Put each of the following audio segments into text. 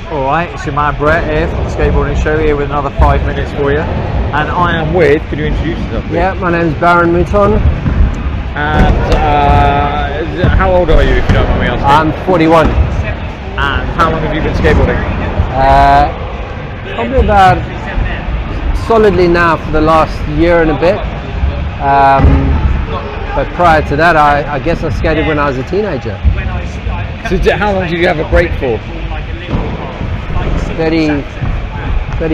Alright, it's your man Brett here from the Skateboarding Show, here with another 5 minutes for you. And I am with, could you introduce yourself please? Yeah, my name's Baronne. And how old are you, if you don't mind me asking? I'm 41. And how long have you been skateboarding? Probably about solidly now for the last year and a bit. But prior to that, I guess I skated when I was a teenager. So how long did you have a break for? 30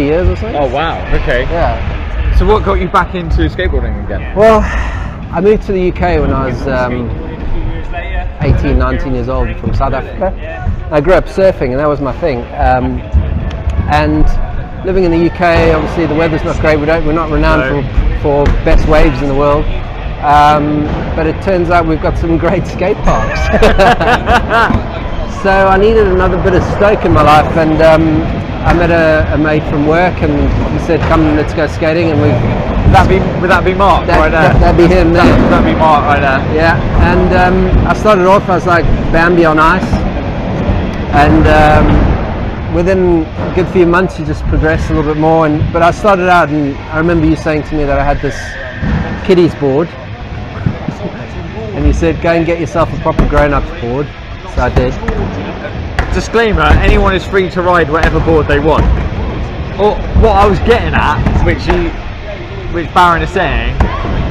years or so. Oh wow, okay. Yeah. So what got you back into skateboarding again? Well, I moved to the UK when I was 18, 19 years old from South Africa. I grew up surfing and that was my thing. And living in the UK, obviously the weather's not great. We're not renowned for best waves in the world. But it turns out we've got some great skate parks. So I needed another bit of stoke in my life, and I met a mate from work, and he said, "Come, let's go skating." And would that be Mark right there? That'd be him there. That'd be Mark right there. Yeah, and I started off, I was like Bambi on ice, and within a good few months you just progress a little bit more. But I started out, and I remember you saying to me that I had this kiddies board, and you said, "Go and get yourself a proper grown-ups board." So I did. Disclaimer, anyone is free to ride whatever board they want. Or what I was getting at, which Baron is saying,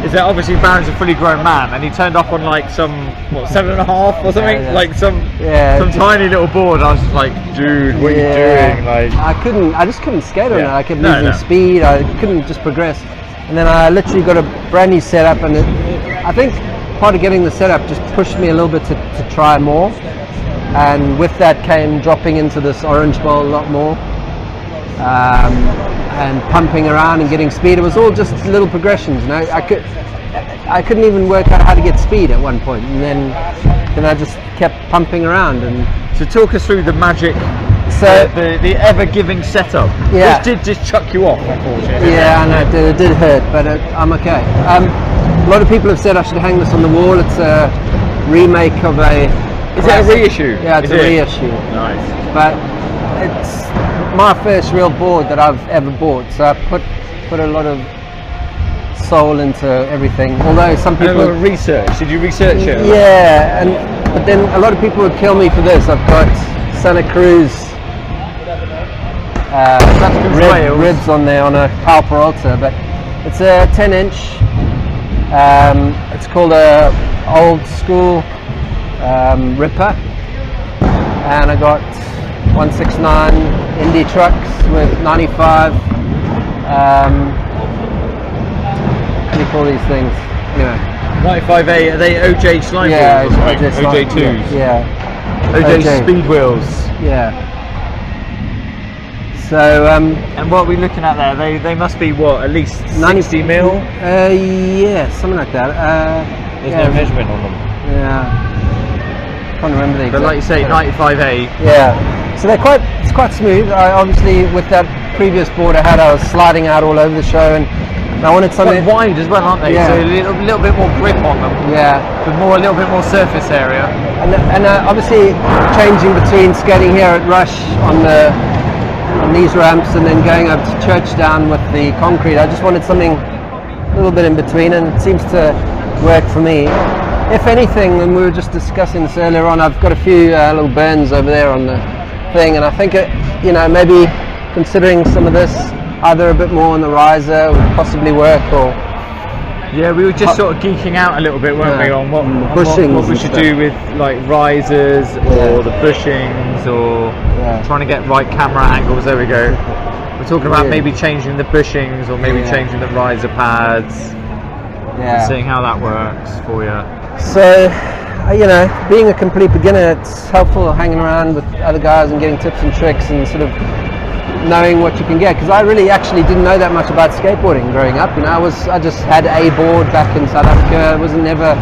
is that obviously Baron's a fully grown man and he turned up on like some, what, 7.5 or something? Yeah. Like some tiny little board. I was just like, dude, what are you doing? Like, I just couldn't skate on it. I kept losing speed, I couldn't just progress. And then I literally got a brand new setup, and I think part of getting the setup just pushed me a little bit to try more, and with that came dropping into this orange bowl a lot more, and pumping around and getting speed. It was all just little progressions, you know. I couldn't even work out how to get speed at one point, and then I just kept pumping around. And so talk us through the magic, so the ever-giving setup. Yeah, which did just chuck you off, unfortunately. Yeah, I know, it did hurt, but I'm okay. A lot of people have said I should hang this on the wall. It's a remake of a... Is it a reissue? Yeah, it's a reissue. Nice. But it's my first real board that I've ever bought, so I put a lot of soul into everything. Although some people... And a lot of research. Did you research it? Yeah, but then a lot of people would kill me for this. I've got Santa Cruz ribs on there on a Pal Peralta, but it's a 10-inch. It's called a old school Ripper, and I got 169 Indy trucks with 95. What do you call these things? Anyway, 95A. Are they OJ slime wheels? OJ2s. Yeah. OJ speed wheels. Yeah. So and what are we looking at there? They must be what, at least 60 mil? Yeah, something like that. There's no measurement on them. Yeah. Can't remember the exact. But like you say, 95A. Yeah. So it's quite smooth. I obviously, with that previous board I was sliding out all over the show, and I wanted something quite wide as well, aren't they? Yeah. So a little bit more grip on them. Yeah. With a little bit more surface area. And obviously changing between skating here at Rush on these ramps and then going up to Churchdown with the concrete, I just wanted something a little bit in between, and it seems to work for me. If anything, and we were just discussing this earlier on, I've got a few little burns over there on the thing, and I think maybe considering some of this, either a bit more on the riser would possibly work, or... Yeah, we were just sort of geeking out a little bit, weren't we, on what we should do with like risers or the bushings, or trying to get right camera angles. There we go. We're talking about maybe changing the bushings, or maybe changing the riser pads, and seeing how that works for you. So, being a complete beginner, it's helpful hanging around with other guys and getting tips and tricks and sort of knowing what you can get, because I really actually didn't know that much about skateboarding growing up. I just had a board back in South Africa. It wasn't never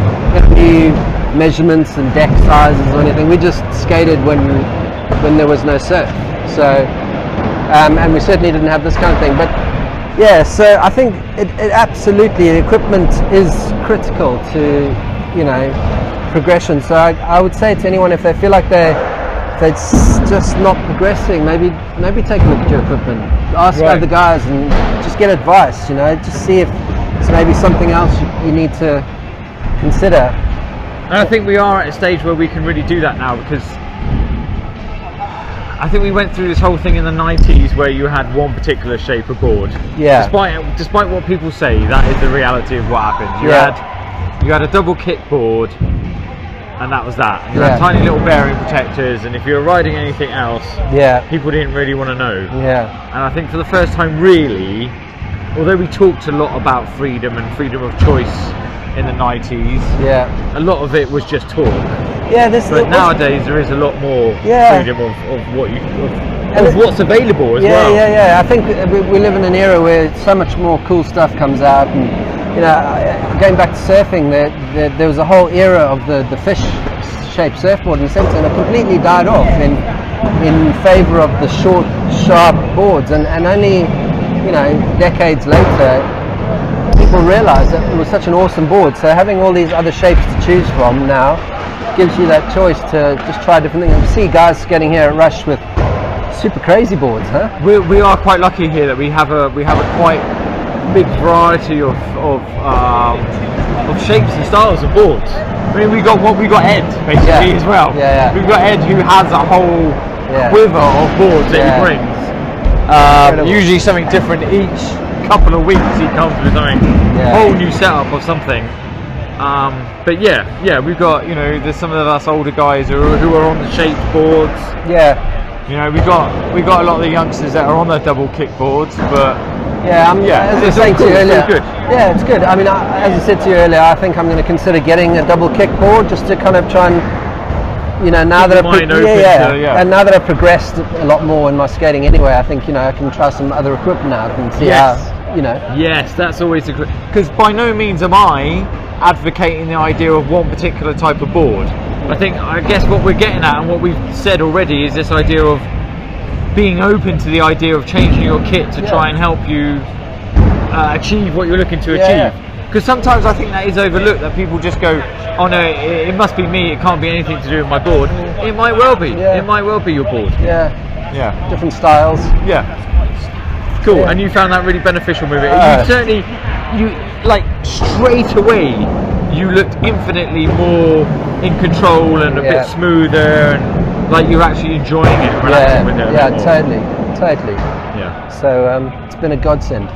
new measurements and deck sizes or anything. We just skated when there was no surf. So and we certainly didn't have this kind of thing. But yeah, so I think it absolutely, equipment is critical to progression. So I would say to anyone, if they feel like they're it's just not progressing. Maybe take a look at your equipment, ask Right. other guys, and just get advice. You know, just see if it's maybe something else you need to consider. And I think we are at a stage where we can really do that now, because I think we went through this whole thing in the 90s where you had one particular shape of board. Yeah. Despite what people say, that is the reality of what happened. You had a double kick board, and that was that. You had tiny little bearing protectors, and if you were riding anything else, people didn't really want to know. Yeah. And I think for the first time, really, although we talked a lot about freedom and freedom of choice in the 90s, a lot of it was just talk. But nowadays there is a lot more freedom of what's available as well. I think we live in an era where so much more cool stuff comes out, and you know, going back to surfing, there was a whole era of the fish-shaped surfboard in the centre, and it completely died off in favour of the short, sharp boards, and only, you know, decades later, people realised that it was such an awesome board. So having all these other shapes to choose from now gives you that choice to just try different things. You see guys getting here at Rush with super crazy boards, huh? We are quite lucky here that we have a quite big variety of shapes and styles of boards. I mean, we got Ed basically as well. We've got Ed, who has a whole quiver of boards that he brings. Usually something different each couple of weeks. He comes with something whole new setup of something. But we've got, you know, there's some of us older guys who are on the shaped boards. You know, we got a lot of the youngsters that are on the double kick boards, but as I was saying to you earlier, it's good. I mean, as I said to you earlier, I think I'm going to consider getting a double kick board just to kind of try and, you know, now that and now that I've progressed a lot more in my skating anyway, I think, you know, I can try some other equipment out and see how, you know. Yes, that's always a good, because by no means am I advocating the idea of one particular type of board. I guess what we're getting at, and what we've said already, is this idea of being open to the idea of changing your kit to try and help you achieve what you're looking to achieve. Because sometimes I think that is overlooked, that people just go, oh no, it must be me, it can't be anything to do with my board. It might well be. It might well be your board. Different styles. Cool. And you found that really beneficial with it. You like straight away, you looked infinitely more in control and a bit smoother, and like you're actually enjoying it, relaxing with it. Totally. So it's been a godsend.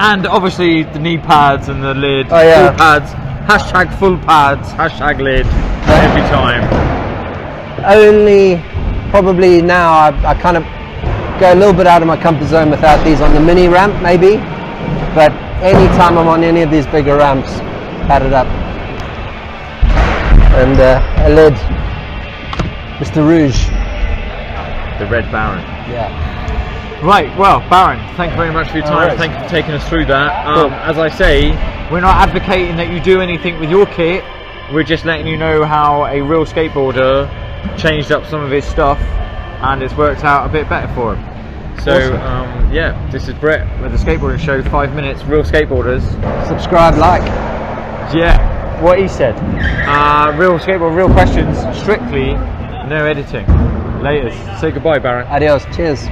And obviously the knee pads and the lid, full pads, #full pads, #lid every time. Only probably now I kind of go a little bit out of my comfort zone without these on the mini ramp maybe, but anytime I'm on any of these bigger ramps, padded up. And a lid, Mr. Rouge. The Red Baron. Right, well, Baron, thank you very much for your time. Thank you for taking us through that. As I say, we're not advocating that you do anything with your kit. We're just letting you know how a real skateboarder changed up some of his stuff, and it's worked out a bit better for him. So, this is Brett with the Skateboarding Show, 5 minutes, real skateboarders. Subscribe, like. What he said. Real skateboard, real questions, strictly, no editing. Laters. Say goodbye, Baron. Adios. Cheers.